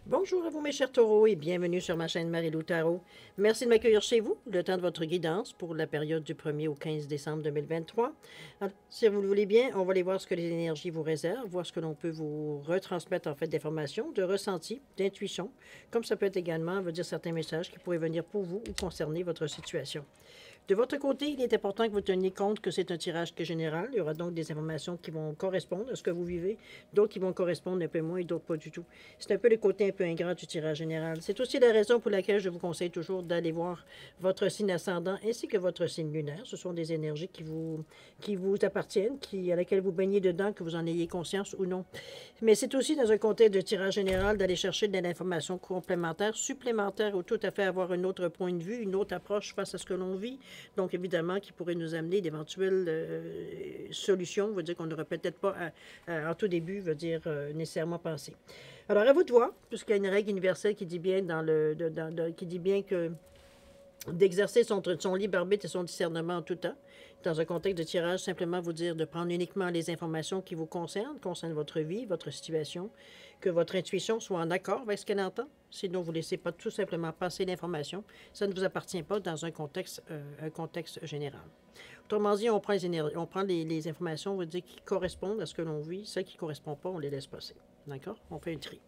Bonjour à vous mes chers taureaux et bienvenue sur ma chaîne Marie-Lou Tarot. Merci de m'accueillir chez vous, le temps de votre guidance pour la période du 1er au 15 décembre 2023. Alors, si vous le voulez bien, on va aller voir ce que les énergies vous réservent, voir ce que l'on peut vous retransmettre en fait d'informations, de ressentis, d'intuition, comme ça peut être également, veut dire certains messages qui pourraient venir pour vous ou concerner votre situation. De votre côté, il est important que vous teniez compte que c'est un tirage qui est général. Il y aura donc des informations qui vont correspondre à ce que vous vivez, d'autres qui vont correspondre un peu moins et d'autres pas du tout. C'est un peu le côté un peu ingrat du tirage général. C'est aussi la raison pour laquelle je vous conseille toujours d'aller voir votre signe ascendant ainsi que votre signe lunaire. Ce sont des énergies qui vous appartiennent, à laquelle vous baignez dedans, que vous en ayez conscience ou non. Mais c'est aussi dans un contexte de tirage général d'aller chercher de l'information complémentaire, supplémentaire ou tout à fait avoir un autre point de vue, une autre approche face à ce que l'on vit. Donc, évidemment, qui pourrait nous amener d'éventuelles solutions, veut dire qu'on n'aurait peut-être pas, en tout début, veut dire nécessairement pensé. Alors, à vous de voir, puisqu'il y a une règle universelle qui dit bien, qui dit bien que d'exercer son libre arbitre et son discernement en tout temps. Dans un contexte de tirage, simplement vous dire de prendre uniquement les informations qui vous concernent votre vie, votre situation, que votre intuition soit en accord avec ce qu'elle entend. Sinon, vous ne laissez pas tout simplement passer l'information. Ça ne vous appartient pas dans un contexte général. Autrement dit, on prend les informations, on va dire, qui correspondent à ce que l'on vit. Celles qui ne correspondent pas, on les laisse passer. D'accord? On fait un tri.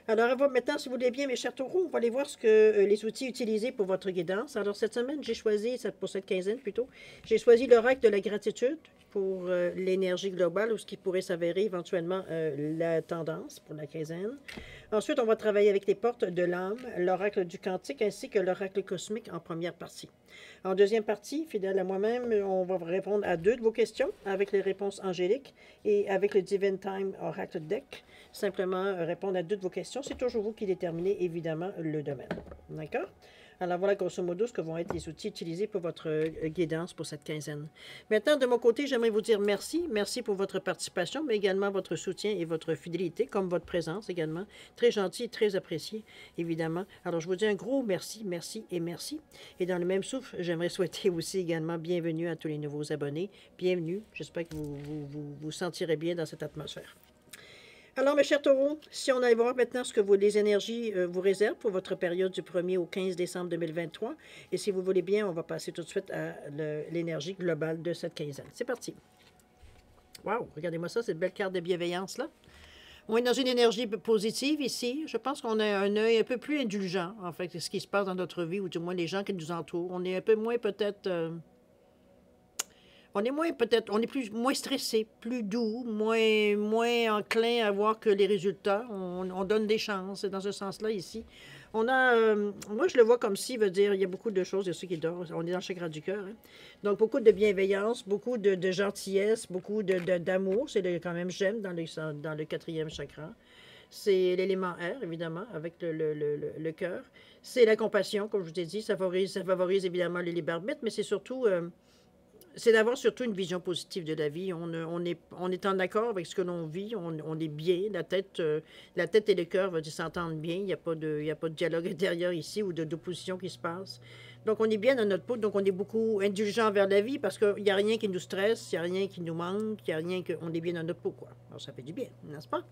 Alors, maintenant, si vous voulez bien, mes chers taureaux, on va aller voir les outils utilisés pour votre guidance. Alors, cette semaine, j'ai choisi, pour cette quinzaine plutôt, j'ai choisi l'oracle de la gratitude pour l'énergie globale ou ce qui pourrait s'avérer éventuellement la tendance pour la quinzaine. Ensuite, on va travailler avec les portes de l'âme, l'oracle du quantique ainsi que l'oracle cosmique en première partie. En deuxième partie, fidèle à moi-même, on va répondre à 2 de vos questions avec les réponses angéliques et avec le Divine Time Oracle Deck. Simplement répondre à 2 de vos questions. C'est toujours vous qui déterminez, évidemment, le domaine. D'accord? Alors voilà, grosso modo, ce que vont être les outils utilisés pour votre guidance pour cette quinzaine. Maintenant, de mon côté, j'aimerais vous dire merci. Merci pour votre participation, mais également votre soutien et votre fidélité, comme votre présence également. Très gentil, très apprécié, évidemment. Alors, je vous dis un gros merci, merci et merci. Et dans le même souffle, j'aimerais souhaiter aussi également bienvenue à tous les nouveaux abonnés. Bienvenue. J'espère que vous sentirez bien dans cette atmosphère. Alors, mes chers taureaux, si on allait voir maintenant ce que les énergies vous réservent pour votre période du 1er au 15 décembre 2023, et si vous voulez bien, on va passer tout de suite à l'énergie globale de cette quinzaine. C'est parti. Wow, regardez-moi ça, cette belle carte de bienveillance là. On est dans une énergie positive ici. Je pense qu'on a un œil un peu plus indulgent, en fait, ce qui se passe dans notre vie, ou du moins les gens qui nous entourent. On est un peu moins peut-être... on est moins stressé, plus doux, moins enclin à voir que les résultats. On donne des chances. Dans ce sens-là, ici, on a... moi, je le vois comme si, veut dire, il y a beaucoup de choses, il y a ceux qui dorment. On est dans le chakra du cœur. Hein? Donc, beaucoup de bienveillance, beaucoup de gentillesse, beaucoup d'amour. C'est quand même j'aime dans le 4e chakra. C'est l'élément R, évidemment, avec le cœur. C'est la compassion, comme je vous ai dit. Ça favorise évidemment le libre arbitre, mais c'est surtout... c'est d'avoir surtout une vision positive de la vie. On est en accord avec ce que l'on vit. On est bien. La tête et le cœur s'entendent bien. Il n'y a pas de dialogue intérieur ici ou d'opposition qui se passe. Donc, on est bien dans notre peau. Donc, on est beaucoup indulgent vers la vie parce qu'il n'y a rien qui nous stresse, il n'y a rien qui nous manque, il n'y a rien on est bien dans notre peau, quoi. Alors, ça fait du bien, n'est-ce pas?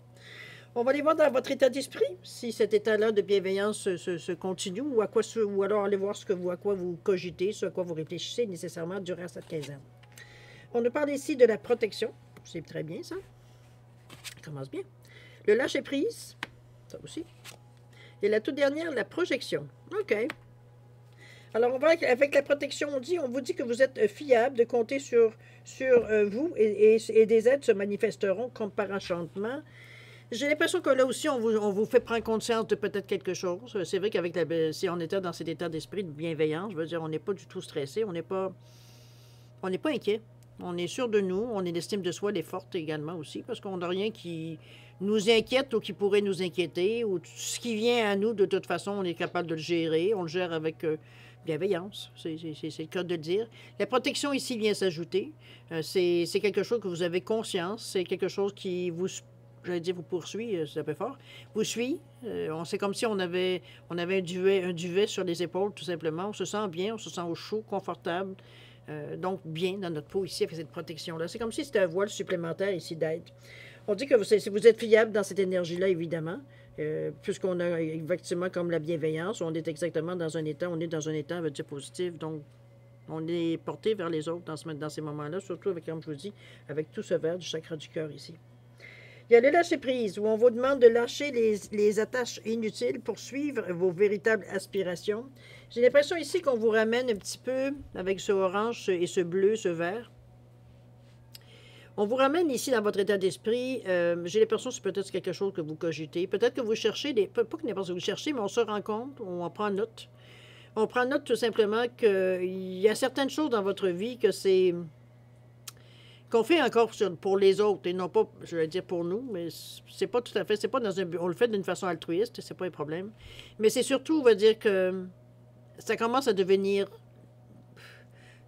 On va aller voir dans votre état d'esprit si cet état-là de bienveillance se continue ou alors aller voir à quoi vous cogitez, à quoi vous réfléchissez nécessairement durant cette quinzaine. On nous parle ici de la protection. C'est très bien, ça. Ça commence bien. Le lâcher-prise. Ça aussi. Et la toute dernière, la projection. OK. Alors, on va avec la protection, on vous dit que vous êtes fiable, de compter sur vous et des aides se manifesteront comme par enchantement. J'ai l'impression que là aussi, on vous fait prendre conscience de peut-être quelque chose. C'est vrai qu'avec si on était dans cet état d'esprit de bienveillance, je veux dire, on n'est pas du tout stressé, on n'est pas inquiet. On est sûr de nous, on est l'estime de soi, elle est forte également aussi, parce qu'on n'a rien qui nous inquiète ou qui pourrait nous inquiéter, ou ce qui vient à nous, de toute façon, on est capable de le gérer, on le gère avec bienveillance, c'est le cas de le dire. La protection ici vient s'ajouter, c'est quelque chose que vous avez conscience, c'est quelque chose qui vous... J'allais dire vous poursuit, c'est un peu fort. Vous suit. C'est comme si on avait un duvet sur les épaules, tout simplement. On se sent bien, on se sent au chaud, confortable. Donc, bien dans notre peau ici, avec cette protection-là. C'est comme si c'était un voile supplémentaire ici d'aide. On dit que vous êtes fiable dans cette énergie-là, évidemment. Puisqu'on a effectivement comme la bienveillance, on est exactement dans un état, veut dire positif, donc on est porté vers les autres dans ces moments-là, surtout avec, comme je vous dis, avec tout ce verre du chakra du cœur ici. Il y a le lâcher-prise, où on vous demande de lâcher les attaches inutiles pour suivre vos véritables aspirations. J'ai l'impression ici qu'on vous ramène un petit peu avec ce orange et ce bleu, ce vert. On vous ramène ici dans votre état d'esprit. J'ai l'impression que c'est peut-être quelque chose que vous cogitez. Peut-être que vous cherchez, pas que n'importe où vous cherchez, mais on se rend compte, on prend note. On prend note tout simplement qu'il y a certaines choses dans votre vie que c'est... qu'on fait encore pour les autres et non pas, je vais dire pour nous, mais c'est pas tout à fait, c'est pas dans un but. On le fait d'une façon altruiste, c'est pas un problème. Mais c'est surtout, on va dire que ça commence à devenir,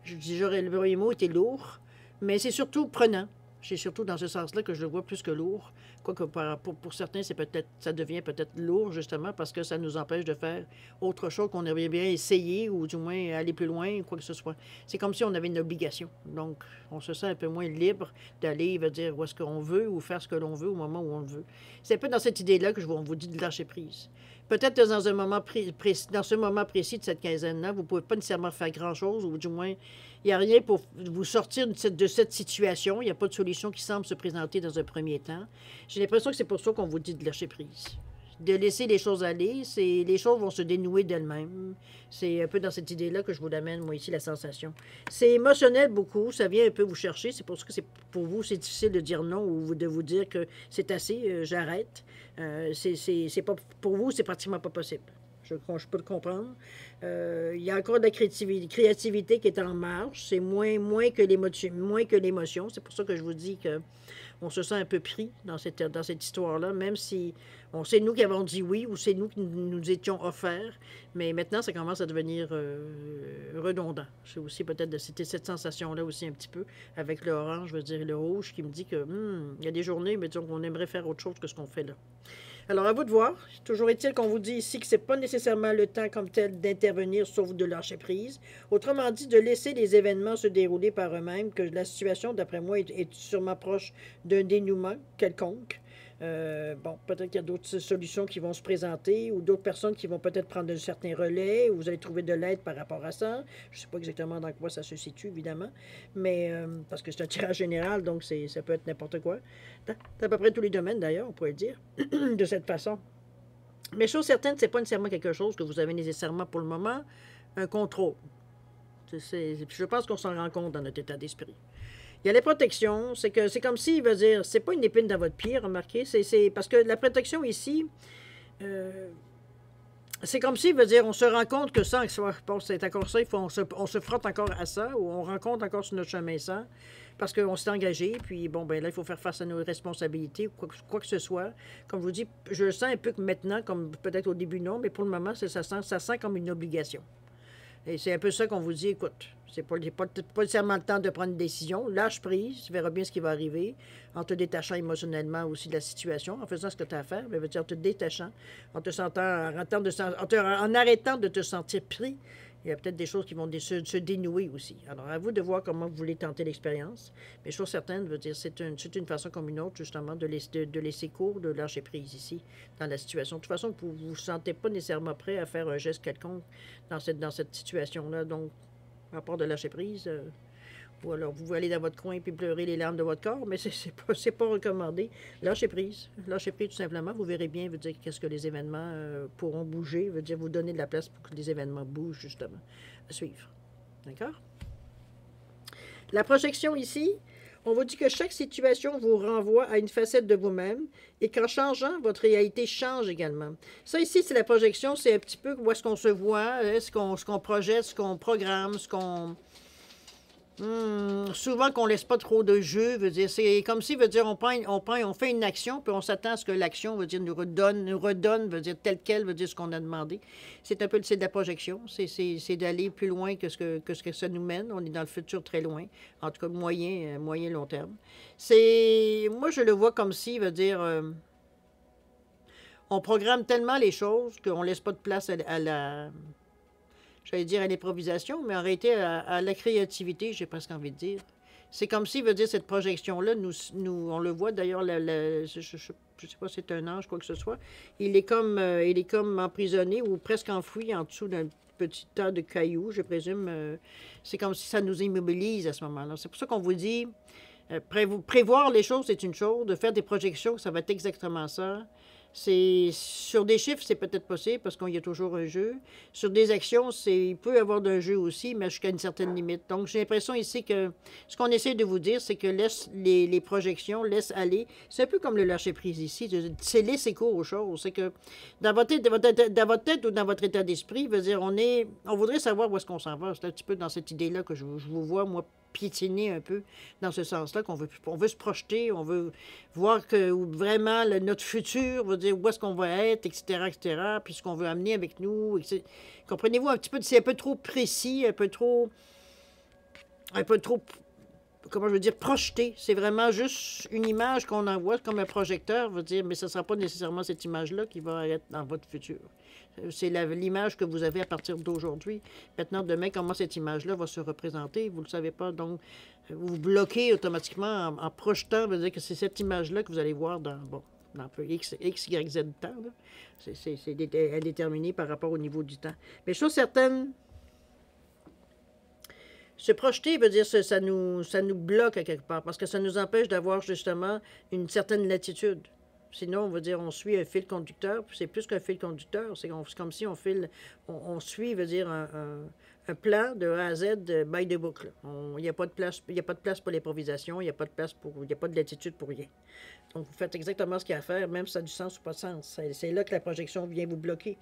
j'aurais le premier mot était lourd, mais c'est surtout prenant. C'est surtout dans ce sens-là que je le vois plus que lourd. Quoique pour certains, ça devient peut-être lourd, justement, parce que ça nous empêche de faire autre chose qu'on aurait bien essayé, ou du moins aller plus loin, ou quoi que ce soit. C'est comme si on avait une obligation. Donc, on se sent un peu moins libre d'aller, dire, où est-ce qu'on veut, ou faire ce que l'on veut au moment où on le veut. C'est un peu dans cette idée-là que on vous dit de lâcher prise. Peut-être que dans dans ce moment précis de cette quinzaine-là, vous ne pouvez pas nécessairement faire grand-chose, ou du moins, il n'y a rien pour vous sortir de cette situation. Il n'y a pas de solution qui semble se présenter dans un premier temps. J'ai l'impression que c'est pour ça qu'on vous dit de lâcher prise. De laisser les choses aller, les choses vont se dénouer d'elles-mêmes. C'est un peu dans cette idée-là que je vous amène, moi, ici, la sensation. C'est émotionnel beaucoup, ça vient un peu vous chercher. C'est pour ça que pour vous, c'est difficile de dire non ou de vous dire que c'est assez, j'arrête. C'est pas, pour vous, c'est pratiquement pas possible. Je peux le comprendre. Il y a encore de la créativité qui est en marche. C'est moins que l'émotion. C'est pour ça que je vous dis que on se sent un peu pris dans cette histoire-là, même si c'est nous qui avons dit oui ou c'est nous qui nous étions offerts. Mais maintenant, ça commence à devenir redondant. C'est aussi peut-être cette sensation-là aussi un petit peu avec le orange, je veux dire le rouge, qui me dit que il y a des journées, mais disons qu'on aimerait faire autre chose que ce qu'on fait là. Alors, à vous de voir. Toujours est-il qu'on vous dit ici que ce n'est pas nécessairement le temps comme tel d'intervenir, sauf de lâcher prise. Autrement dit, de laisser les événements se dérouler par eux-mêmes, que la situation, d'après moi, est sûrement proche d'un dénouement quelconque. Bon, peut-être qu'il y a d'autres solutions qui vont se présenter ou d'autres personnes qui vont peut-être prendre un certain relais ou vous allez trouver de l'aide par rapport à ça. Je ne sais pas exactement dans quoi ça se situe, évidemment, mais parce que c'est un tirage général, donc ça peut être n'importe quoi. Dans à peu près tous les domaines, d'ailleurs, on pourrait le dire, de cette façon. Mais chose certaine, ce n'est pas nécessairement quelque chose que vous avez nécessairement pour le moment un contrôle. Je pense qu'on s'en rend compte dans notre état d'esprit. Il y a les protections, c'est comme si, il veut dire, c'est pas une épine dans votre pied, remarquez, c'est parce que la protection ici, c'est comme si, il veut dire, on se rend compte que ça, bon, c'est encore ça, on se frotte encore à ça, ou on rencontre encore sur notre chemin ça, parce qu'on s'est engagé, puis bon, ben là, il faut faire face à nos responsabilités, quoi que ce soit. Comme je vous dis, je le sens un peu que maintenant, comme peut-être au début non, mais pour le moment, ça sent comme une obligation. Et c'est un peu ça qu'on vous dit, écoute, c'est pas nécessairement le temps de prendre une décision, lâche prise, tu verras bien ce qui va arriver, en te détachant émotionnellement aussi de la situation, en faisant ce que tu as à faire, mais en te détachant, en te sentant, en arrêtant de te sentir pris. Il y a peut-être des choses qui vont se dénouer aussi. Alors, à vous de voir comment vous voulez tenter l'expérience. Mais chose certaine, veut dire, c'est une façon comme une autre, justement, de laisser cours, de lâcher prise ici, dans la situation. De toute façon, vous ne vous sentez pas nécessairement prêt à faire un geste quelconque dans cette situation-là. Donc, à part de lâcher prise, ou alors vous allez dans votre coin et pleurer les larmes de votre corps, mais c'est pas recommandé. Lâchez prise. Lâchez prise tout simplement. Vous verrez bien, veut dire, qu'est-ce que les événements pourront bouger, veut dire vous donner de la place pour que les événements bougent, justement. À suivre. D'accord? La projection ici, on vous dit que chaque situation vous renvoie à une facette de vous-même et qu'en changeant, votre réalité change également. Ça ici, c'est la projection, c'est un petit peu où est-ce qu'on se voit, ce qu'on projette, ce qu'on programme, ce qu'on... souvent qu'on laisse pas trop de jeu, veut dire, c'est comme si, veut dire, on fait une action, puis on s'attend à ce que l'action, veut dire, nous redonne, veut dire, tel quel, veut dire, ce qu'on a demandé. C'est un peu, c'est de la projection, c'est d'aller plus loin que ce que ça nous mène. On est dans le futur très loin, en tout cas, moyen, long terme. Moi, je le vois comme si, veut dire, on programme tellement les choses qu'on laisse pas de place à la... J'allais dire à l'improvisation, mais en réalité à la créativité, j'ai presque envie de dire. C'est comme si, veut dire, cette projection-là, on le voit d'ailleurs, je ne sais pas si c'est un ange, quoi que ce soit. Il est comme emprisonné ou presque enfoui en dessous d'un petit tas de cailloux, je présume. C'est comme si ça nous immobilise à ce moment-là. C'est pour ça qu'on vous dit, prévoir les choses, c'est une chose. De faire des projections, ça va être exactement ça. C'est sur des chiffres, c'est peut-être possible parce qu'il y a toujours un jeu. Sur des actions, il peut y avoir d'un jeu aussi, mais jusqu'à une certaine limite. Donc, j'ai l'impression ici que ce qu'on essaie de vous dire, c'est que laisse les projections, laisse aller. C'est un peu comme le lâcher-prise ici. C'est laisser court aux choses. C'est que dans votre tête ou dans votre état d'esprit, veut dire, on voudrait savoir où est-ce qu'on s'en va. C'est un petit peu dans cette idée-là que je vous vois, moi, piétiner un peu dans ce sens-là, on veut se projeter, on veut voir que vraiment notre futur, veut dire où est-ce qu'on va être, etc., puis ce qu'on veut amener avec nous. Comprenez-vous un petit peu, c'est un peu trop précis, un peu trop, comment je veux dire, projeté. C'est vraiment juste une image qu'on envoie comme un projecteur, veut dire, mais ce ne sera pas nécessairement cette image-là qui va être dans votre futur. C'est l'image que vous avez à partir d'aujourd'hui. Maintenant, demain, comment cette image-là va se représenter, vous ne le savez pas. Donc, vous vous bloquez automatiquement en projetant, veut dire que c'est cette image-là que vous allez voir dans un peu X, Y, Z temps. C'est indéterminé par rapport au niveau du temps. Mais chose certaine, se projeter veut dire que ça nous bloque à quelque part, parce que ça nous empêche d'avoir justement une certaine latitude. Sinon, on va dire, on suit un fil conducteur, puis c'est plus qu'un fil conducteur, c'est comme si on suit, veut dire, un plan de A à Z by the book. Il n'y a pas de place pour l'improvisation, il n'y a pas de latitude pour rien. Donc, vous faites exactement ce qu'il y a à faire, même si ça a du sens ou pas de sens. C'est là que la projection vient vous bloquer.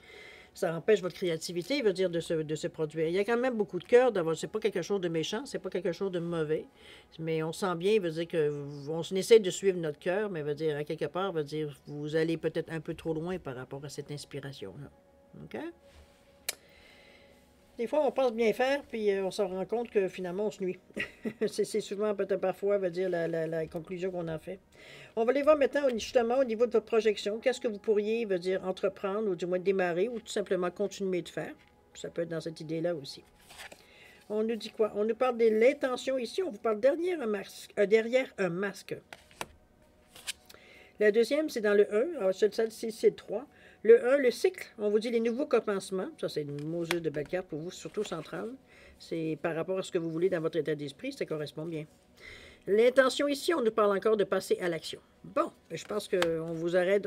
Ça empêche votre créativité, veut dire, de se produire. Il y a quand même beaucoup de cœur d'avoir. C'est pas quelque chose de méchant, c'est pas quelque chose de mauvais. Mais on sent bien, veut dire qu'on essaie de suivre notre cœur, mais veut dire, à quelque part, veut dire, vous allez peut-être un peu trop loin par rapport à cette inspiration-là. OK? Des fois, on pense bien faire, puis on s'en rend compte que finalement, on se nuit. c'est souvent, peut-être parfois, veut dire, la conclusion qu'on en fait. On va aller voir maintenant, justement, au niveau de votre projection. Qu'est-ce que vous pourriez, veut dire, entreprendre, ou du moins démarrer, ou tout simplement continuer de faire. Ça peut être dans cette idée-là aussi. On nous dit quoi? On nous parle de l'intention ici. On vous parle derrière un masque. La deuxième, c'est dans le 1. Alors, celle-ci, c'est le 3. Le 1, le cycle, on vous dit les nouveaux commencements. Ça, c'est une mesure de belle carte pour vous, surtout centrale. C'est par rapport à ce que vous voulez dans votre état d'esprit, ça correspond bien. L'intention ici, on nous parle encore de passer à l'action. Bon, je pense qu'on vous arrête.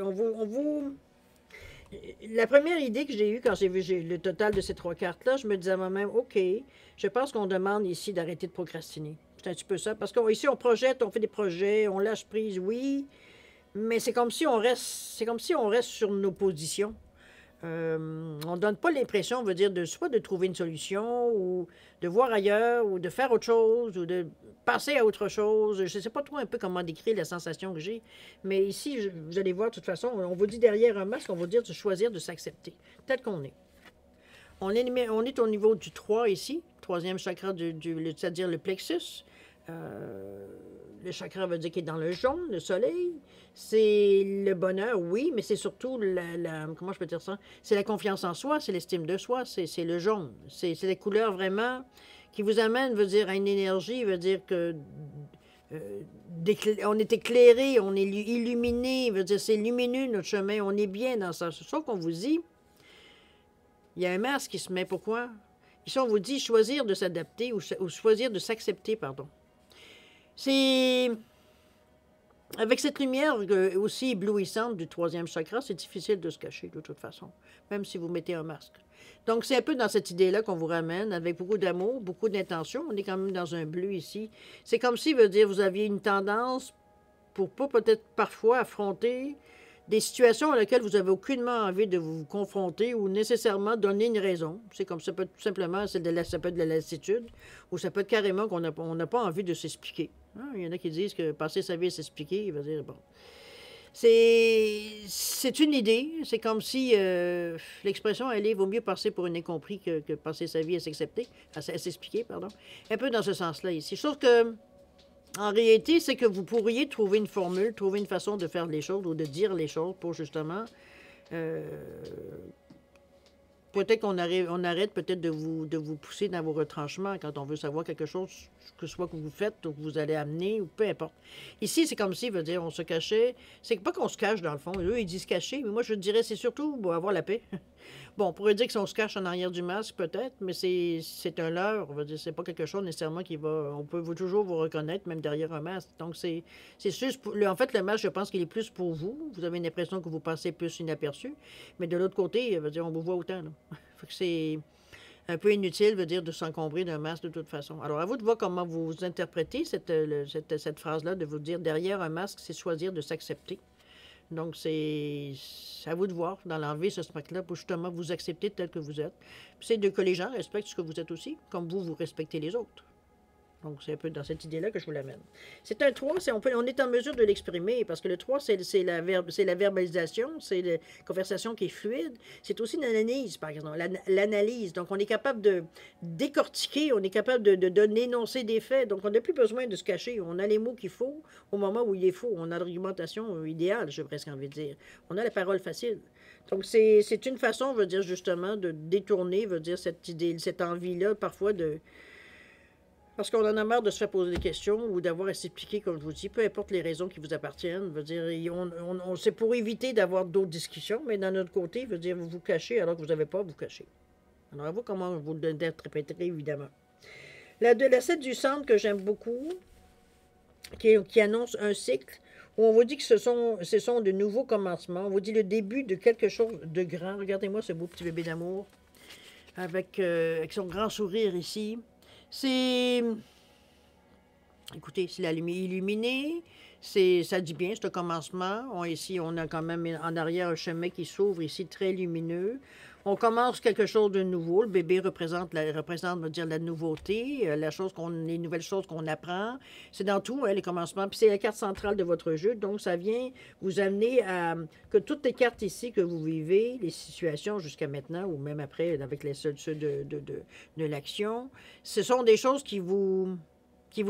La première idée que j'ai eue quand j'ai vu le total de ces 3 cartes-là, je me disais à moi-même, OK, je pense qu'on demande ici d'arrêter de procrastiner. C'est un petit peu ça. Parce qu'ici, on projette, on fait des projets, on lâche prise, oui. Mais c'est comme si on reste sur nos positions. On ne donne pas l'impression, on veut dire, soit de trouver une solution, ou de voir ailleurs, ou de faire autre chose, ou de passer à autre chose. Je ne sais pas trop un peu comment décrire la sensation que j'ai. Mais ici, vous allez voir, de toute façon, on vous dit derrière un masque, on va dire de choisir de s'accepter, tel qu'on est. On est au niveau du 3 ici, troisième chakra, c'est-à-dire le plexus. Le chakra veut dire qu'il est dans le jaune, le soleil. C'est le bonheur, oui, mais c'est surtout comment je peux dire ça? C'est la confiance en soi, c'est l'estime de soi, c'est le jaune. C'est les couleurs vraiment qui vous amènent, veut dire, à une énergie, veut dire que on est éclairé, on est illuminé, veut dire c'est lumineux notre chemin, on est bien dans ça. Sauf qu'on vous dit, il y a un masque qui se met. Pourquoi? Ici, on vous dit choisir de s'adapter ou choisir de s'accepter, pardon. C'est... Avec cette lumière aussi éblouissante du troisième chakra, c'est difficile de se cacher de toute façon, même si vous mettez un masque. Donc, c'est un peu dans cette idée-là qu'on vous ramène, avec beaucoup d'amour, beaucoup d'intention. On est quand même dans un bleu ici. C'est comme si, veut dire, vous aviez une tendance pour pas peut-être parfois affronter des situations à laquelle vous n'avez aucunement envie de vous confronter ou nécessairement donner une raison. C'est comme ça peut être tout simplement, ça peut être de la lassitude, ou ça peut être carrément qu'on n'a pas envie de s'expliquer. Hein? Il y en a qui disent que passer sa vie à s'expliquer, il va dire, bon. C'est une idée. C'est comme si l'expression, elle est, vaut mieux passer pour un incompris que passer sa vie à s'expliquer, pardon. Un peu dans ce sens-là ici. Sauf que, en réalité, c'est que vous pourriez trouver une formule, trouver une façon de faire les choses ou de dire les choses pour justement peut-être on arrête peut-être de vous pousser dans vos retranchements quand on veut savoir quelque chose, que ce soit que vous faites ou que vous allez amener, ou peu importe. Ici, c'est comme si, veut dire, on se cachait. C'est pas qu'on se cache dans le fond. Eux, ils disent cacher, mais moi, je dirais, c'est surtout bon, avoir la paix. Bon, on pourrait dire que si on se cache en arrière du masque, peut-être, mais c'est un leurre. On va dire, c'est pas quelque chose nécessairement qui va. On peut toujours vous reconnaître, même derrière un masque. Donc, c'est juste. En fait, le masque, je pense qu'il est plus pour vous. Vous avez l'impression que vous passez plus inaperçu. Mais de l'autre côté, veut dire, on vous voit autant. Là. Fait que c'est un peu inutile, veut dire, de s'encombrer d'un masque de toute façon. Alors, à vous de voir comment vous interprétez cette phrase-là, de vous dire derrière un masque, c'est choisir de s'accepter. Donc, c'est à vous de voir dans l'enlever ce spectre-là pour justement vous accepter tel que vous êtes. Puis c'est de que les gens respectent ce que vous êtes aussi, comme vous respectez les autres. Donc, c'est un peu dans cette idée-là que je vous l'amène. C'est un 3, on est en mesure de l'exprimer, parce que le 3, c'est la verbalisation, c'est la conversation qui est fluide. C'est aussi l'analyse, par exemple, l'analyse. Donc, on est capable de décortiquer, on est capable d'énoncer des faits. Donc, on n'a plus besoin de se cacher. On a les mots qu'il faut au moment où il est faux. On a l'argumentation idéale, j'ai presque envie de dire. On a la parole facile. Donc, c'est une façon, veut dire, justement, de détourner, veut dire, cette idée, cette envie-là, parfois, de... Parce qu'on en a marre de se faire poser des questions ou d'avoir à s'expliquer, comme je vous dis, peu importe les raisons qui vous appartiennent. Veut dire, c'est pour éviter d'avoir d'autres discussions, mais d'un autre côté, veut dire, vous vous cachez alors que vous n'avez pas à vous cacher. Alors, à vous comment vous l'interpréterez, évidemment. La 7 du centre que j'aime beaucoup, qui annonce un cycle, où on vous dit que ce sont de nouveaux commencements. On vous dit le début de quelque chose de grand. Regardez-moi ce beau petit bébé d'amour avec son grand sourire ici. C'est... Écoutez, c'est la lumière illuminée. Ça dit bien, c'est un commencement. Ici, on a quand même en arrière un chemin qui s'ouvre ici, très lumineux. On commence quelque chose de nouveau. Le bébé représente veut dire, la nouveauté, les nouvelles choses qu'on apprend. C'est dans tout, les commencements. Puis c'est la carte centrale de votre jeu. Donc, ça vient vous amener à que toutes les cartes ici que vous vivez, les situations jusqu'à maintenant, ou même après, avec ceux de l'action, ce sont des choses qui vous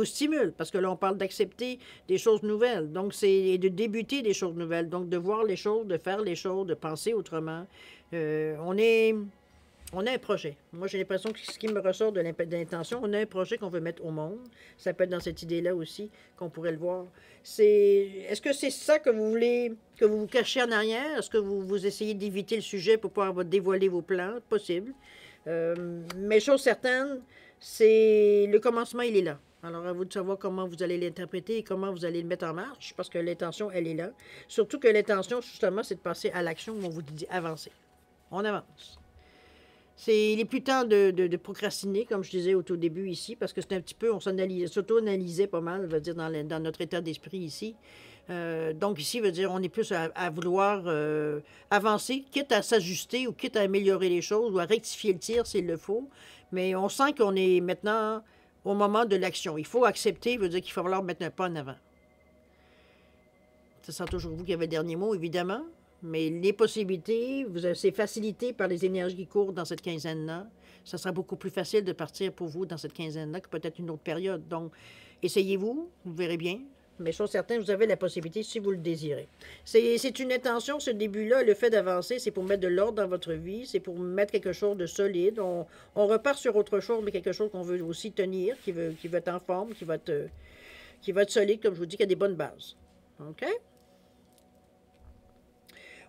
stimulent, parce que là, on parle d'accepter des choses nouvelles. Donc, c'est de débuter des choses nouvelles. Donc, de voir les choses, de faire les choses, de penser autrement. On a un projet. Moi, j'ai l'impression que ce qui me ressort de l'intention, on a un projet qu'on veut mettre au monde. Ça peut être dans cette idée-là aussi, qu'on pourrait le voir. Est-ce que c'est ça que vous voulez, que vous vous cachez en arrière? Est-ce que vous essayez d'éviter le sujet pour pouvoir dévoiler vos plans? Possible. Mais chose certaine, c'est le commencement, il est là. Alors, à vous de savoir comment vous allez l'interpréter et comment vous allez le mettre en marche, parce que l'intention, elle est là. Surtout que l'intention, justement, c'est de passer à l'action où on vous dit avancer. On avance. Il n'est plus temps de procrastiner, comme je disais au tout début ici, parce que c'est un petit peu, on s'auto-analysait pas mal, veut dire, dans notre état d'esprit ici. Donc ici, veut dire, on est plus à vouloir avancer, quitte à s'ajuster ou quitte à améliorer les choses ou à rectifier le tir s'il le faut. Mais on sent qu'on est maintenant au moment de l'action. Il faut accepter, veut dire qu'il va falloir mettre un pas en avant. Ce sera toujours vous qui avez le dernier mot, évidemment. Mais les possibilités, c'est facilité par les énergies qui courent dans cette quinzaine-là. Ça sera beaucoup plus facile de partir pour vous dans cette quinzaine-là que peut-être une autre période. Donc, essayez-vous, vous verrez bien. Mais chose certaine, vous avez la possibilité si vous le désirez. C'est une intention, ce début-là, le fait d'avancer, c'est pour mettre de l'ordre dans votre vie, c'est pour mettre quelque chose de solide. On repart sur autre chose, mais quelque chose qu'on veut aussi tenir, qui va être en forme, qui va être solide, comme je vous dis, qui a des bonnes bases. OK?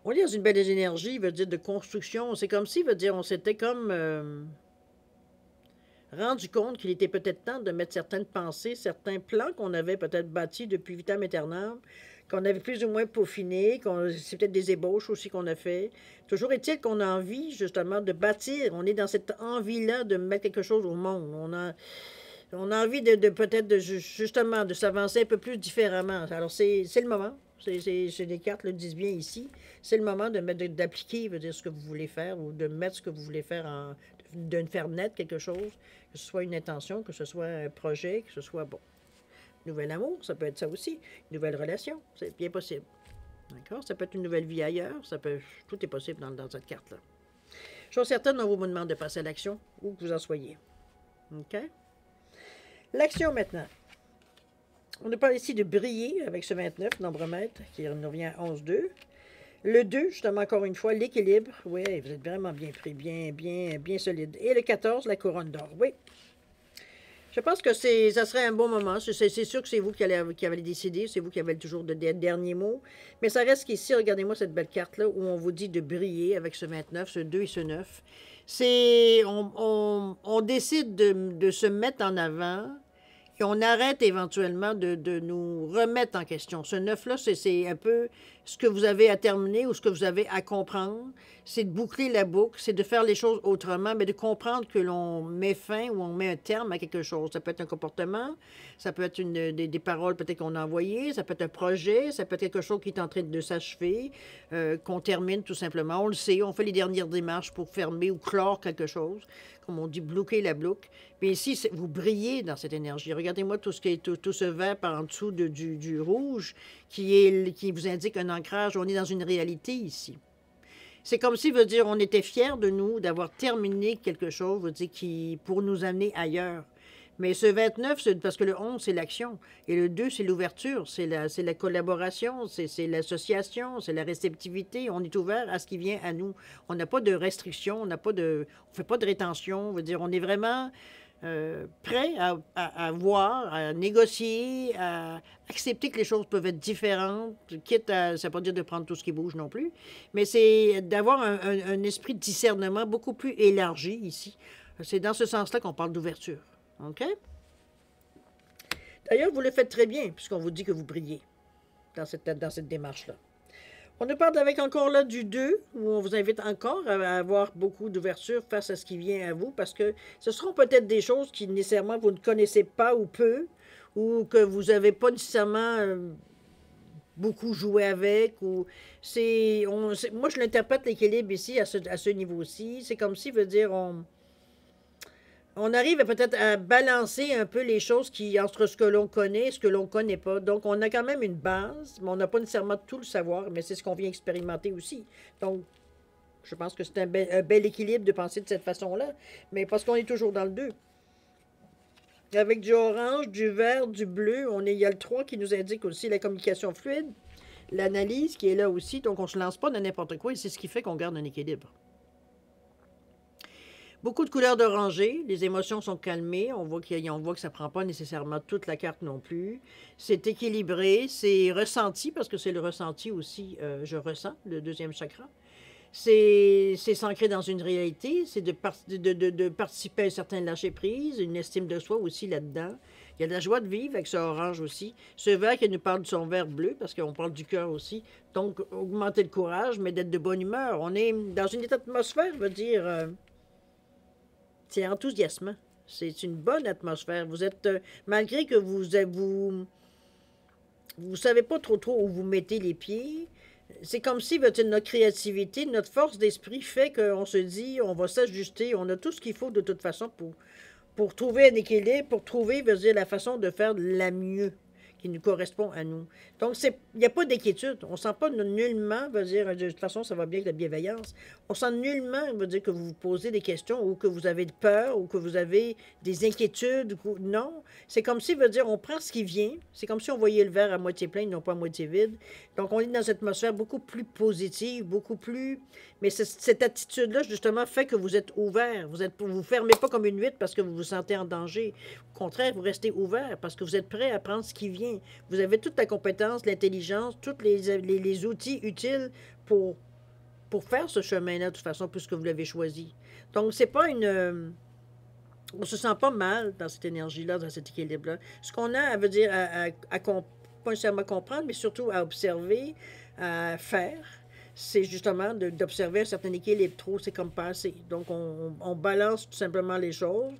On est dans une belle énergie, veut dire de construction. C'est comme si, veut dire, on s'était comme rendu compte qu'il était peut-être temps de mettre certaines pensées, certains plans qu'on avait peut-être bâtis depuis vitam aeternam, qu'on avait plus ou moins peaufinés, c'est peut-être des ébauches aussi qu'on a fait. Toujours est-il qu'on a envie, justement, de bâtir. On est dans cette envie-là de mettre quelque chose au monde. On a envie de peut-être, justement, de s'avancer un peu plus différemment. Alors, c'est le moment. Les cartes le disent bien ici. C'est le moment d'appliquer, veut dire, ce que vous voulez faire ou de mettre ce que vous voulez faire, de faire naître quelque chose, que ce soit une intention, que ce soit un projet, que ce soit, bon, nouvel amour, ça peut être ça aussi, une nouvelle relation, c'est bien possible. D'accord? Ça peut être une nouvelle vie ailleurs, tout est possible dans cette carte-là. Chose certaine, on vous demande de passer à l'action, où que vous en soyez. OK? L'action maintenant. On nous parle ici de briller avec ce 29, nombre mètre, qui nous revient à 11,2. Le 2, justement, encore une fois, l'équilibre. Oui, vous êtes vraiment bien pris, bien solide. Et le 14, la couronne d'or. Oui. Je pense que ça serait un bon moment. C'est sûr que c'est vous qui avez décidé, c'est vous qui avez toujours le dernier mot. Mais ça reste qu'ici, regardez-moi cette belle carte-là où on vous dit de briller avec ce 29, ce 2 et ce 9. On décide de se mettre en avant et on arrête éventuellement de nous remettre en question. Ce 9-là, c'est un peu ce que vous avez à terminer ou ce que vous avez à comprendre. C'est de boucler la boucle, c'est de faire les choses autrement, mais de comprendre que l'on met fin ou on met un terme à quelque chose. Ça peut être un comportement, ça peut être des paroles peut-être qu'on a envoyées, ça peut être un projet, ça peut être quelque chose qui est en train de s'achever, qu'on termine tout simplement. On le sait, on fait les dernières démarches pour fermer ou clore quelque chose, comme on dit, bloquer la boucle. Puis ici, vous brillez dans cette énergie. Regardez-moi tout ce vert par en dessous du rouge qui vous indique un ancrage. On est dans une réalité ici. C'est comme si, veut dire, on était fiers de nous, d'avoir terminé quelque chose, veut dire, pour nous amener ailleurs. Mais ce 29, c'est parce que le 11, c'est l'action. Et le 2, c'est l'ouverture, c'est la collaboration, c'est l'association, c'est la réceptivité. On est ouvert à ce qui vient à nous. On n'a pas de restrictions, on ne fait pas de rétention. Veut dire, on est vraiment prêt à voir, à négocier, à accepter que les choses peuvent être différentes, quitte à, ça ne veut pas dire de prendre tout ce qui bouge non plus, mais c'est d'avoir un esprit de discernement beaucoup plus élargi ici. C'est dans ce sens-là qu'on parle d'ouverture. OK? D'ailleurs, vous le faites très bien, puisqu'on vous dit que vous brillez dans cette démarche-là. On nous parle avec encore là du 2, où on vous invite encore à avoir beaucoup d'ouverture face à ce qui vient à vous, parce que ce seront peut-être des choses qui nécessairement vous ne connaissez pas ou peu, ou que vous n'avez pas nécessairement beaucoup joué avec. Moi, je l'interprète l'équilibre ici à ce niveau-ci. C'est comme si, veut dire, on arrive peut-être à balancer un peu les choses entre ce que l'on connaît et ce que l'on ne connaît pas. Donc, on a quand même une base, mais on n'a pas nécessairement tout le savoir, mais c'est ce qu'on vient expérimenter aussi. Donc, je pense que c'est un bel équilibre de penser de cette façon-là, mais parce qu'on est toujours dans le 2. Avec du orange, du vert, du bleu, il y a le 3 qui nous indique aussi la communication fluide, l'analyse qui est là aussi, donc on ne se lance pas dans n'importe quoi et c'est ce qui fait qu'on garde un équilibre. Beaucoup de couleurs d'oranger, les émotions sont calmées, on voit que ça ne prend pas nécessairement toute la carte non plus. C'est équilibré, c'est ressenti, parce que c'est le ressenti aussi, je ressens, le deuxième chakra. C'est s'ancrer dans une réalité, c'est de participer à un certain lâcher-prise, une estime de soi aussi là-dedans. Il y a de la joie de vivre avec ce orange aussi. Ce vert qui nous parle de son vert bleu, parce qu'on parle du cœur aussi. Donc, augmenter le courage, mais d'être de bonne humeur. On est dans une atmosphère, veut dire... c'est enthousiasmant. C'est une bonne atmosphère. Vous êtes, malgré que vous savez pas trop où vous mettez les pieds, c'est comme si notre créativité, notre force d'esprit fait qu'on se dit, on va s'ajuster, on a tout ce qu'il faut de toute façon pour trouver un équilibre, pour trouver, veut dire, la façon de faire la mieux qui nous correspond à nous. Donc, il n'y a pas d'inquiétude. On ne sent pas nullement, veut dire, de toute façon, ça va bien avec la bienveillance. On sent nullement, veut dire, que vous vous posez des questions ou que vous avez peur ou que vous avez des inquiétudes. Non. C'est comme si, veut dire, on prend ce qui vient. C'est comme si on voyait le verre à moitié plein, non pas à moitié vide. Donc, on est dans une atmosphère beaucoup plus positive, beaucoup plus... Mais cette attitude-là, justement, fait que vous êtes ouvert. Vous ne fermez pas comme une huître parce que vous vous sentez en danger. Au contraire, vous restez ouvert parce que vous êtes prêt à prendre ce qui vient. Vous avez toute la compétence, l'intelligence, tous les outils utiles pour faire ce chemin-là, de toute façon, puisque vous l'avez choisi. Donc, c'est pas une... on se sent pas mal dans cette énergie-là, dans cet équilibre-là. Ce qu'on a, veut dire, pas nécessairement comprendre, mais surtout à observer, à faire, c'est justement d'observer un certain équilibre. Trop, c'est comme pas assez. Donc, on balance tout simplement les choses.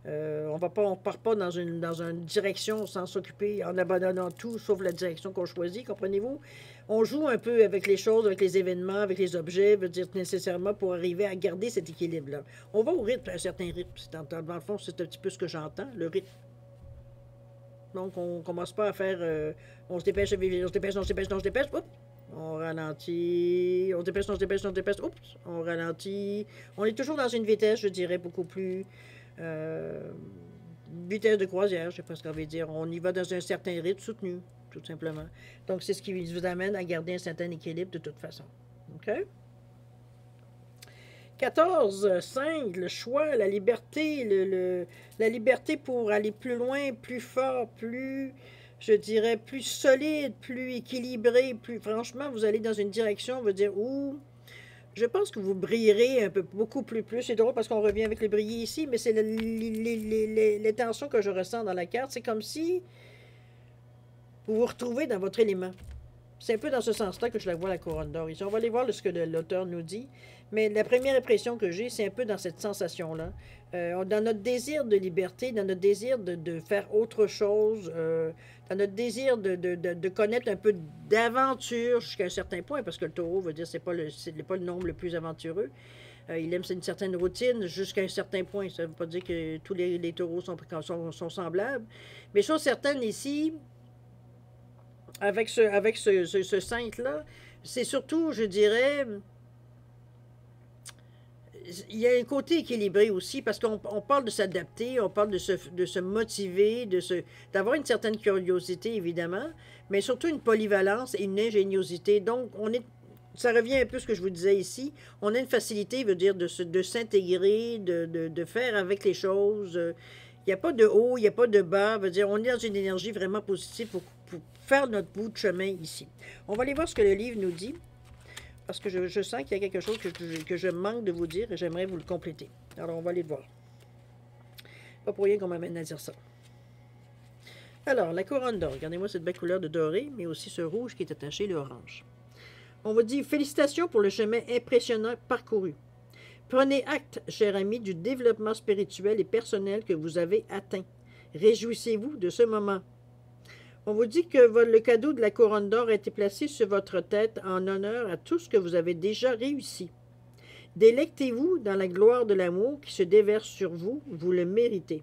On ne part pas dans une direction sans s'occuper, en abandonnant tout, sauf la direction qu'on choisit, comprenez-vous? On joue un peu avec les choses, avec les événements, avec les objets, veut dire nécessairement pour arriver à garder cet équilibre-là. On va au rythme, à un certain rythme. Dans le fond, c'est un petit peu ce que j'entends, le rythme. Donc, on ne commence pas à faire... on se dépêche, on se dépêche, on se dépêche, on se dépêche, oups, on ralentit, on se dépêche, on se dépêche, on se dépêche, oups, on ralentit. On est toujours dans une vitesse, je dirais, beaucoup plus... vitesse de croisière, je ne sais pas ce qu'on veut dire. On y va dans un certain rythme soutenu, tout simplement. Donc, c'est ce qui vous amène à garder un certain équilibre de toute façon. OK? 14, 5, le choix, la liberté, la liberté pour aller plus loin, plus fort, plus, je dirais, plus solide, plus équilibré, plus, franchement, vous allez dans une direction, on va dire, où je pense que vous brillerez un peu, beaucoup plus. C'est drôle parce qu'on revient avec le briller ici, mais c'est les tensions que je ressens dans la carte. C'est comme si vous vous retrouvez dans votre élément. C'est un peu dans ce sens-là que je la vois, la couronne d'or ici. On va aller voir ce que l'auteur nous dit. Mais la première impression que j'ai, c'est un peu dans cette sensation-là. Dans notre désir de liberté, dans notre désir de faire autre chose, dans notre désir de connaître un peu d'aventure jusqu'à un certain point, parce que le taureau veut dire que c'est pas le nombre le plus aventureux. Il aime une certaine routine jusqu'à un certain point. Ça ne veut pas dire que tous les taureaux sont semblables. Mais chose certaine ici, avec ce 5-là, c'est surtout, je dirais, il y a un côté équilibré aussi, parce qu'on parle de s'adapter, on parle de se motiver, d'avoir une certaine curiosité, évidemment, mais surtout une polyvalence et une ingéniosité. Donc, ça revient un peu à ce que je vous disais ici. On a une facilité, veut dire, de s'intégrer, de faire avec les choses. Il n'y a pas de haut, il n'y a pas de bas. Veut dire, on est dans une énergie vraiment positive pour faire notre bout de chemin ici. On va aller voir ce que le livre nous dit, parce que je sens qu'il y a quelque chose que je manque de vous dire et j'aimerais vous le compléter. Alors, on va aller le voir. Pas pour rien qu'on m'amène à dire ça. Alors, la couronne d'or. Regardez-moi cette belle couleur de doré, mais aussi ce rouge qui est attaché, l'orange. On vous dit félicitations pour le chemin impressionnant parcouru. Prenez acte, cher ami, du développement spirituel et personnel que vous avez atteint. Réjouissez-vous de ce moment. On vous dit que le cadeau de la couronne d'or a été placé sur votre tête en honneur à tout ce que vous avez déjà réussi. Délectez-vous dans la gloire de l'amour qui se déverse sur vous, vous le méritez.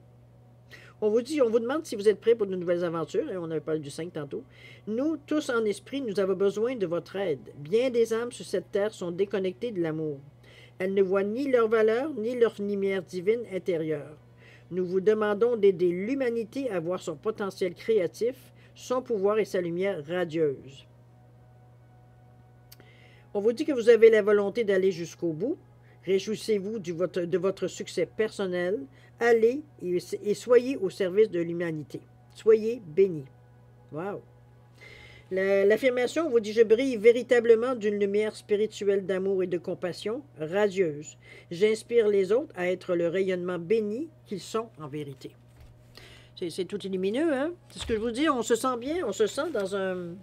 On vous demande si vous êtes prêts pour de nouvelles aventures, et on avait parlé du 5 tantôt. Nous, tous en esprit, nous avons besoin de votre aide. Bien des âmes sur cette terre sont déconnectées de l'amour. Elles ne voient ni leur valeur, ni leur lumière divine intérieure. Nous vous demandons d'aider l'humanité à voir son potentiel créatif, son pouvoir et sa lumière radieuse. On vous dit que vous avez la volonté d'aller jusqu'au bout. Réjouissez-vous de votre succès personnel. Allez et soyez au service de l'humanité. Soyez bénis. Wow! L'affirmation vous dit « Je brille véritablement d'une lumière spirituelle d'amour et de compassion, radieuse. J'inspire les autres à être le rayonnement béni qu'ils sont en vérité. » C'est tout lumineux, hein? C'est ce que je vous dis, on se sent bien, on se sent dans un...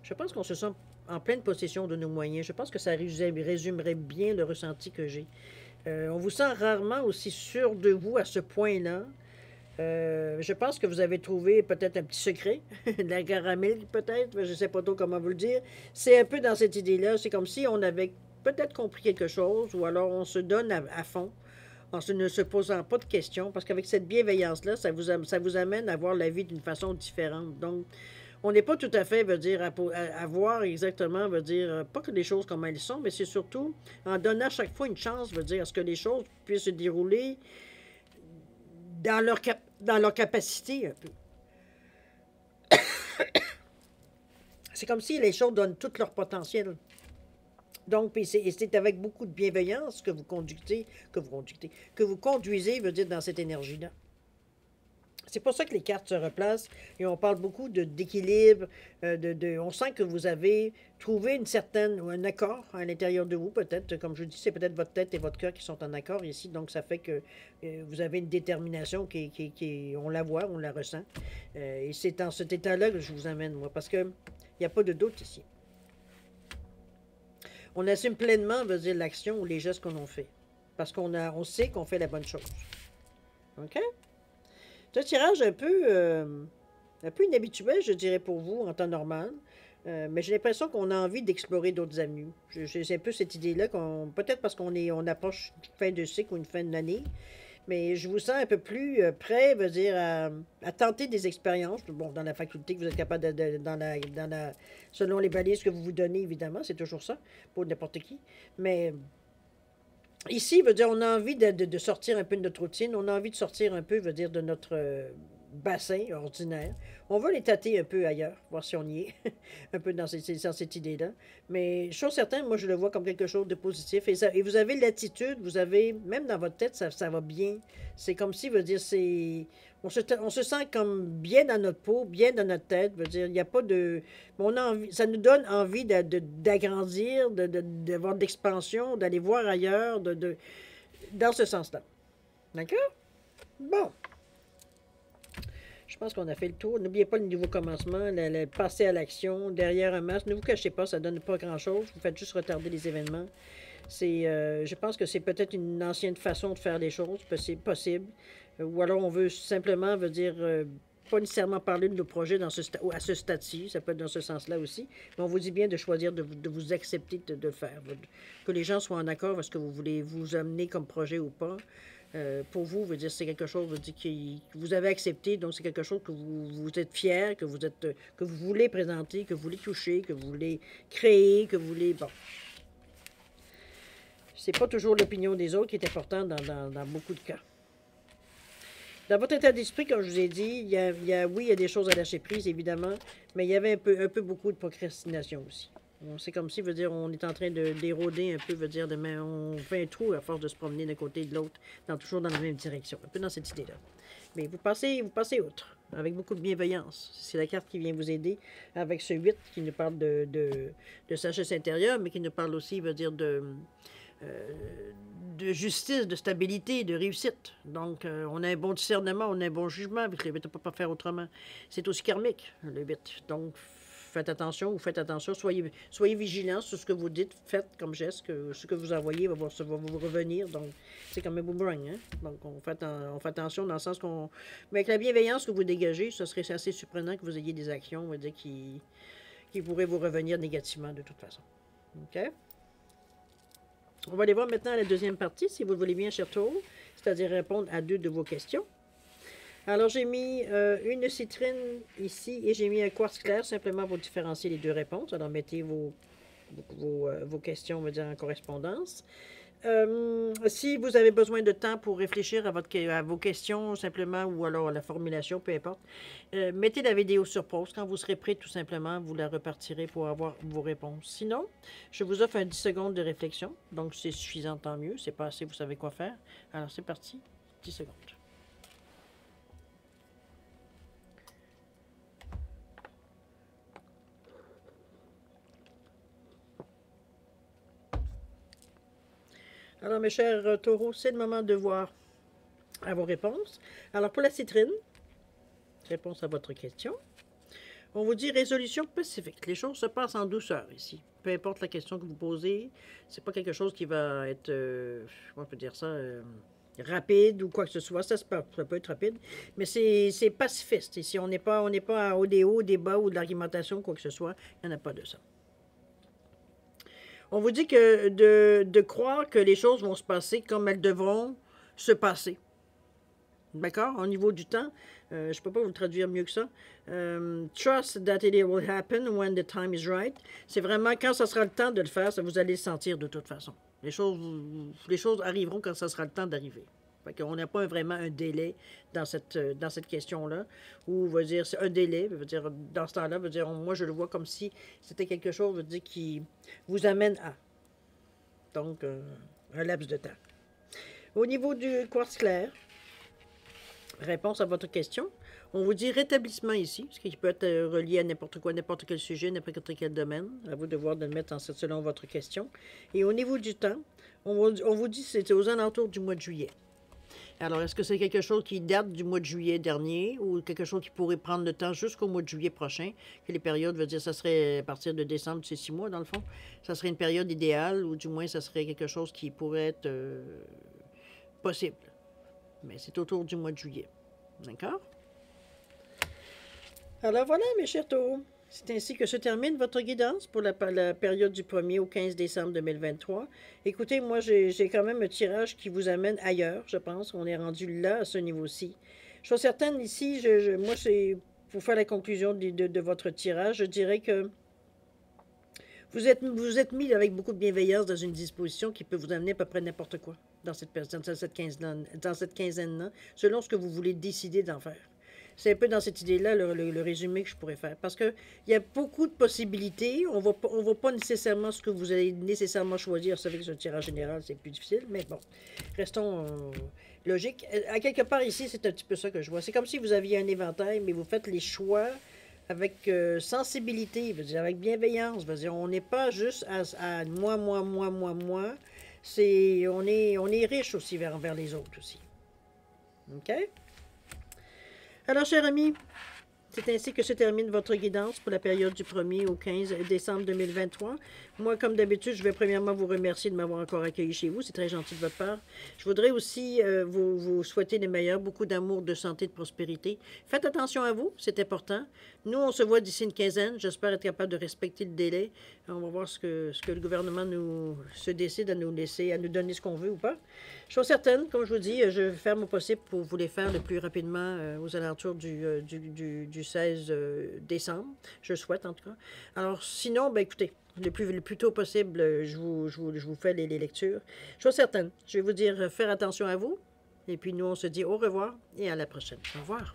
Je pense qu'on se sent en pleine possession de nos moyens. Je pense que ça résumerait bien le ressenti que j'ai. On vous sent rarement aussi sûr de vous à ce point-là. Je pense que vous avez trouvé peut-être un petit secret, de la caramel peut-être, je ne sais pas trop comment vous le dire. C'est un peu dans cette idée-là, c'est comme si on avait peut-être compris quelque chose, ou alors on se donne à fond, en ne se posant pas de questions, parce qu'avec cette bienveillance-là, ça vous amène à voir la vie d'une façon différente. Donc, on n'est pas tout à fait, veut dire, à voir exactement, veut dire, pas que les choses comme elles sont, mais c'est surtout en donnant à chaque fois une chance, veut dire, à ce que les choses puissent se dérouler dans leur capacité un peu. C'est comme si les choses donnent tout leur potentiel. Donc, c'est avec beaucoup de bienveillance que vous conduisez, veut dire, dans cette énergie-là. C'est pour ça que les cartes se replacent et on parle beaucoup d'équilibre. On sent que vous avez trouvé un accord à l'intérieur de vous, peut-être. Comme je dis, c'est peut-être votre tête et votre cœur qui sont en accord ici. Donc, ça fait que vous avez une détermination on la voit, on la ressent. Et c'est dans cet état-là que je vous amène, moi, parce qu'il n'y a pas de doute ici. On assume pleinement, veut dire, l'action ou les gestes qu'on a fait. Parce on sait qu'on fait la bonne chose. OK? C'est un tirage un peu inhabituel, je dirais, pour vous, en temps normal. Mais j'ai l'impression qu'on a envie d'explorer d'autres avenues. J'ai un peu cette idée-là, peut-être parce on approche une fin de cycle ou une fin d'année, mais je vous sens un peu plus prêt, veut dire, à tenter des expériences. Bon, dans la faculté que vous êtes capable selon les balises que vous vous donnez, évidemment, c'est toujours ça, pour n'importe qui. Mais ici, veut dire, on a envie de sortir un peu de notre routine, on a envie de sortir un peu, veut dire, de notre bassin ordinaire. On va les tâter un peu ailleurs, voir si on y est, un peu dans cette idée-là. Mais chose certaine, moi, je le vois comme quelque chose de positif. Et vous avez l'attitude, vous avez, même dans votre tête, ça va bien. C'est comme si, veut dire, on se sent comme bien dans notre peau, bien dans notre tête. Veut dire, il n'y a pas de... On a envie, ça nous donne envie d'agrandir, d'avoir de l'expansion, d'aller voir ailleurs, dans ce sens-là. D'accord? Bon. Je pense qu'on a fait le tour. N'oubliez pas le nouveau commencement, le passer à l'action, derrière un masque. Ne vous cachez pas, ça ne donne pas grand-chose. Vous faites juste retarder les événements. Je pense que c'est peut-être une ancienne façon de faire les choses, c'est possible. Ou alors on veut simplement, pas nécessairement parler de nos projets à ce stade-ci, ça peut être dans ce sens-là aussi, mais on vous dit bien de choisir de vous accepter de le faire, que les gens soient en accord avec ce que vous voulez vous amener comme projet ou pas. Pour vous, veut dire c'est quelque chose que vous avez accepté, donc c'est quelque chose que vous êtes fier, que vous voulez présenter, que vous voulez toucher, que vous voulez créer, que vous voulez... Bon. C'est pas toujours l'opinion des autres qui est importante dans beaucoup de cas. Dans votre état d'esprit, comme je vous ai dit, oui, il y a des choses à lâcher prise, évidemment, mais il y avait un peu beaucoup de procrastination aussi. C'est comme si, on est en train d'éroder un peu, on fait un trou à force de se promener d'un côté et de l'autre, toujours dans la même direction, un peu dans cette idée-là. Mais vous passez outre, avec beaucoup de bienveillance. C'est la carte qui vient vous aider avec ce 8 qui nous parle de sagesse intérieure, mais qui nous parle aussi, de justice, de stabilité, de réussite. Donc, on a un bon discernement, on a un bon jugement avec le 8, on ne peut pas faire autrement. C'est aussi karmique, le 8. Donc, faites attention, soyez vigilants sur ce que vous dites, faites comme geste, que ce que vous envoyez va vous revenir. Donc, c'est comme un boomerang. Hein? Donc, on fait attention dans le sens qu'on... Mais avec la bienveillance que vous dégagez, ce serait assez surprenant que vous ayez des actions, qui pourraient vous revenir négativement de toute façon. OK? On va aller voir maintenant la deuxième partie, si vous le voulez bien, cher Taureau, c'est-à-dire répondre à 2 de vos questions. Alors, j'ai mis une citrine ici et j'ai mis un quartz clair simplement pour différencier les 2 réponses. Alors, mettez vos questions, on va dire, en correspondance. Si vous avez besoin de temps pour réfléchir à vos questions, simplement, ou alors à la formulation, peu importe, mettez la vidéo sur pause. Quand vous serez prêt, tout simplement, vous la repartirez pour avoir vos réponses. Sinon, je vous offre un 10 secondes de réflexion. Donc, c'est suffisant, tant mieux. C'est pas assez, vous savez quoi faire. Alors, c'est parti. 10 secondes. Alors, mes chers taureaux, c'est le moment de voir à vos réponses. Alors, pour la citrine, réponse à votre question, on vous dit résolution pacifique. Les choses se passent en douceur ici. Peu importe la question que vous posez, c'est pas quelque chose qui va être, comment on peut dire ça, rapide ou quoi que ce soit. Ça peut être rapide, mais c'est pacifiste. Ici, on n'est pas au débat ou de l'argumentation, quoi que ce soit. Il n'y en a pas de ça. On vous dit que de croire que les choses vont se passer comme elles devront se passer. D'accord? Au niveau du temps, je ne peux pas vous le traduire mieux que ça. Trust that it will happen when the time is right. C'est vraiment quand ça sera le temps de le faire, ça vous allez le sentir de toute façon. Les choses arriveront quand ça sera le temps d'arriver. On n'a pas vraiment un délai dans cette question-là. Ou, veut dire, c'est un délai, veut dire, dans ce temps-là, veut dire, moi, je le vois comme si c'était quelque chose, veut dire, qui vous amène à. Donc, un laps de temps. Au niveau du quartz clair, réponse à votre question, on vous dit rétablissement ici, ce qui peut être relié à n'importe quoi, n'importe quel sujet, n'importe quel domaine. À vous de voir de le mettre selon votre question. Et au niveau du temps, on vous dit que c'était aux alentours du mois de juillet. Alors, est-ce que c'est quelque chose qui date du mois de juillet dernier ou quelque chose qui pourrait prendre le temps jusqu'au mois de juillet prochain? Que les périodes, veut dire, ça serait à partir de décembre, c'est 6 mois dans le fond. Ça serait une période idéale ou du moins, ça serait quelque chose qui pourrait être possible. Mais c'est autour du mois de juillet. D'accord? Alors voilà, mes chers taureaux. C'est ainsi que se termine votre guidance pour la période du 1er au 15 décembre 2023. Écoutez, moi, j'ai quand même un tirage qui vous amène ailleurs, je pense. On est rendu là, à ce niveau-ci. Je suis certaine, ici, moi, c'est pour faire la conclusion de votre tirage, je dirais que vous êtes mis avec beaucoup de bienveillance dans une disposition qui peut vous amener à peu près n'importe quoi dans cette quinzaine-là, selon ce que vous voulez décider d'en faire. C'est un peu dans cette idée-là le résumé que je pourrais faire. Parce qu'il y a beaucoup de possibilités. On ne voit pas nécessairement ce que vous allez nécessairement choisir. Vous savez que sur le tirage général, c'est plus difficile. Mais bon, restons logiques. À quelque part ici, c'est un petit peu ça que je vois. C'est comme si vous aviez un éventail, mais vous faites les choix avec sensibilité, veut dire, avec bienveillance. Veut dire, on n'est pas juste à moi. On est riche aussi vers les autres aussi. OK? Alors, chers amis, c'est ainsi que se termine votre guidance pour la période du 1er au 15 décembre 2023. Moi, comme d'habitude, je vais premièrement vous remercier de m'avoir encore accueilli chez vous. C'est très gentil de votre part. Je voudrais aussi vous souhaiter les meilleurs, beaucoup d'amour, de santé, de prospérité. Faites attention à vous, c'est important. Nous, on se voit d'ici une quinzaine. J'espère être capable de respecter le délai. On va voir ce que le gouvernement se décide à nous laisser, à nous donner ce qu'on veut ou pas. Je suis certaine, comme je vous dis, je vais faire mon possible pour vous les faire le plus rapidement aux alentours du 16 décembre. Je souhaite, en tout cas. Alors, sinon, ben écoutez, le plus tôt possible, je vous fais les lectures. Je suis certaine. Je vais vous dire, faire attention à vous. Et puis, nous, on se dit au revoir et à la prochaine. Au revoir.